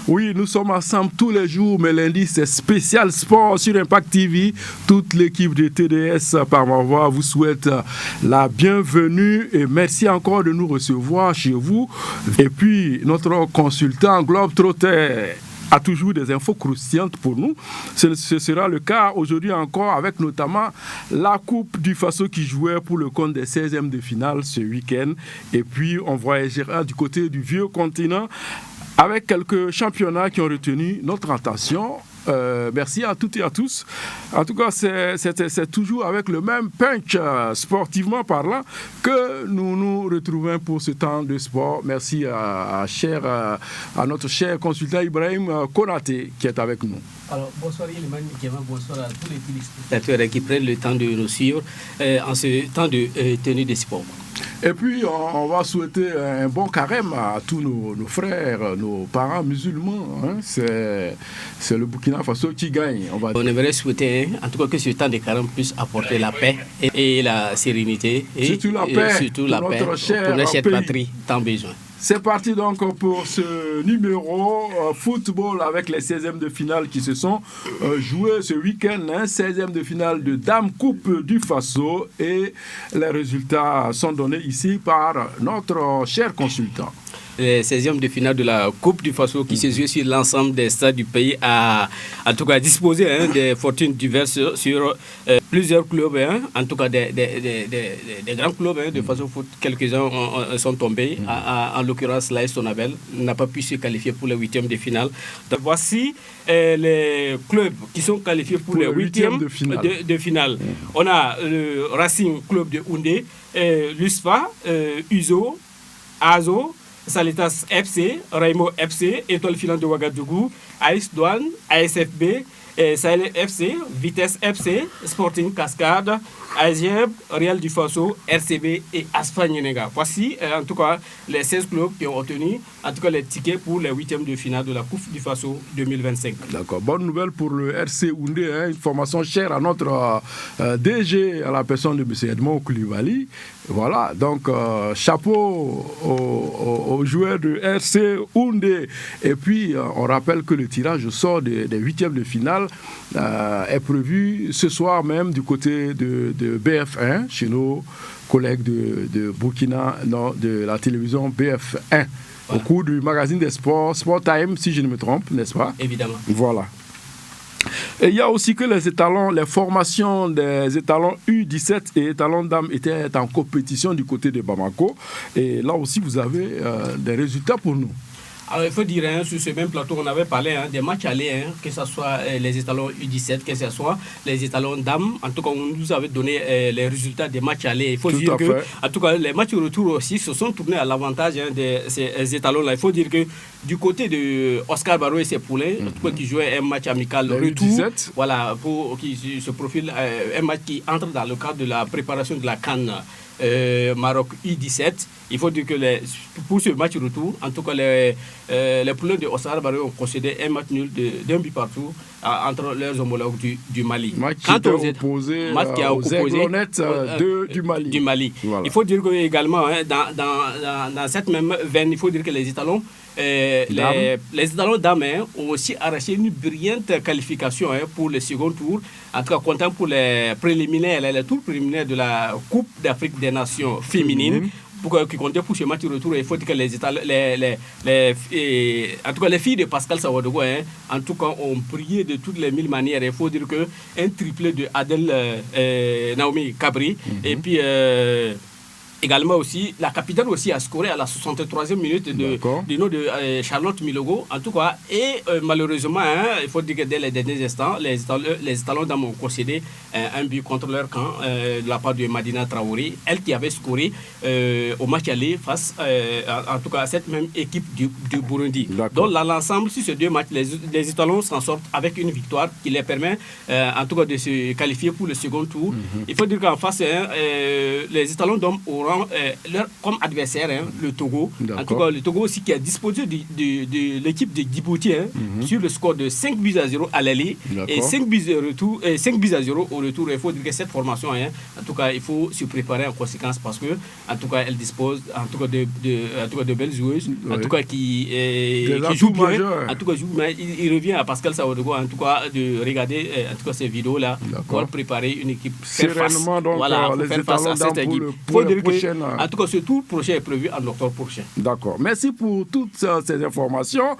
Oui, nous sommes ensemble tous les jours, mais lundi, c'est spécial sport sur Impact TV. Toute l'équipe de TDS par ma voix vous souhaite la bienvenue et merci encore de nous recevoir chez vous. Et puis, notre consultant Globetrotter a toujours des infos croustillantes pour nous. Ce sera le cas aujourd'hui encore avec notamment la Coupe du Faso qui jouait pour le compte des 16e de finale ce week-end. Et puis, on voyagera du côté du vieux continent avec quelques championnats qui ont retenu notre attention. Merci à toutes et à tous. En tout cas, c'est toujours avec le même punch, sportivement parlant, que nous nous retrouvons pour ce temps de sport. Merci à notre cher consultant Ibrahim Konaté qui est avec nous. Alors, bonsoir Iliman, bonsoir à tous les téléspectateurs qui prennent le temps de nous suivre en ce temps de tenue de sport. Et puis, on va souhaiter un bon carême à tous nos frères, nos parents musulmans. Hein. C'est le Burkina Faso qui gagne. On aimerait souhaiter, en tout cas, que ce temps de carême puisse apporter la paix et la sérénité. Et surtout la paix, pour notre chère patrie, tant besoin. C'est parti donc pour ce numéro football avec les 16e de finale qui se sont joués ce week-end. 16e de finale de Dame Coupe du Faso et les résultats sont donnés ici par notre cher consultant. Les 16e de finale de la Coupe du Faso qui se joue sur l'ensemble des stades du pays a en tout cas disposé des fortunes diverses sur plusieurs clubs, en tout cas des grands clubs de Faso Foot. Quelques-uns sont tombés, en l'occurrence l'AS Sonabel n'a pas pu se qualifier pour les 8e de finale. Donc, voici les clubs qui sont qualifiés pour les 8e de finale. On a le Racing Club de Houndé, l'USFA, USO, ASO, Salitas FC, Raimo FC, Étoile Filante de Ouagadougou, AS Douane, ASFB, Sahel FC, Vitesse FC, Sporting Cascade, ASIEB, Real du Faso, RCB et Asfa Nyenega. Voici en tout cas les 16 clubs qui ont obtenu en tout cas les tickets pour les 8e de finale de la Coupe du Faso 2025. D'accord, bonne nouvelle pour le RC Houndé, une formation chère à notre DG, à la personne de M. Edmond Koulibaly. Voilà, donc chapeau aux joueurs de RC Houndé. Et puis on rappelle que le tirage au sort des 8e de finale est prévu ce soir même du côté de BF1 chez nos collègues de Burkina, de la télévision BF1. Voilà. Au cours du magazine des sports, Sport Time, si je ne me trompe, n'est-ce pas? Évidemment. Voilà. Et il y a aussi que les formations des étalons U17 et étalons dames étaient en compétition du côté de Bamako. Et là aussi, vous avez des résultats pour nous. Alors, il faut dire, sur ce même plateau, on avait parlé des matchs allés, que ce soit les étalons U17, que ce soit les étalons dames. En tout cas, on nous avait donné les résultats des matchs allés. Il faut dire que, en tout cas, les matchs retour aussi se sont tournés à l'avantage de ces étalons-là. Il faut dire que du côté de Oscar Barrow et ses poulains, en tout cas, qui jouaient un match amical retour, U17. Voilà, pour qui se profile un match qui entre dans le cadre de la préparation de la CAN. Maroc U17. Il faut dire que pour ce match retour, en tout cas les poulains de Ossar Barré ont concédé un match nul d'un but partout entre leurs homologues du Mali. Match qui a opposé aux Aiglonettes du Mali. Voilà. Il faut dire que également dans cette même veine, il faut dire que les étalons les étalons dames ont aussi arraché une brillante qualification pour le second tour, en tout cas comptant pour les préliminaires, les tours préliminaires de la Coupe d'Afrique des Nations féminines. Qui comptait pour ce match retour, il faut dire que en tout cas les filles de Pascal Sawadogo, en tout cas ont prié de toutes les mille manières. Il faut dire qu'un triplé de Adel Naomi Kabri et puis également aussi, la capitaine aussi a scoré à la 63e minute du nom de Charlotte Milogo, en tout cas. Et malheureusement, il faut dire que dès les derniers instants, les étalons dames ont concédé un but contre leur camp de la part de Madina Traoré, elle qui avait scoré au match aller face en tout cas à cette même équipe du Burundi. Donc dans l'ensemble, sur ces deux matchs, les étalons s'en sortent avec une victoire qui les permet en tout cas de se qualifier pour le second tour. Il faut dire qu'en face, les étalons dames auront auront comme adversaire le Togo. En tout cas, le Togo aussi qui a disposé de l'équipe de Djibouti sur le score de 5-0 à l'aller et 5-0 au retour. Il faut dire que cette formation, en tout cas, il faut se préparer en conséquence parce que, en tout cas, elle dispose en tout cas de belles joueuses, en tout cas qui jouent bien. Majeur. En tout cas, il revient à Pascal Saodogo, en tout cas, de regarder en tout cas ces vidéos-là pour préparer une équipe sereinement. Donc, voilà, pour faire face à cette équipe. En tout cas, ce tour prochain est prévu en octobre prochain. D'accord. Merci pour toutes ces informations.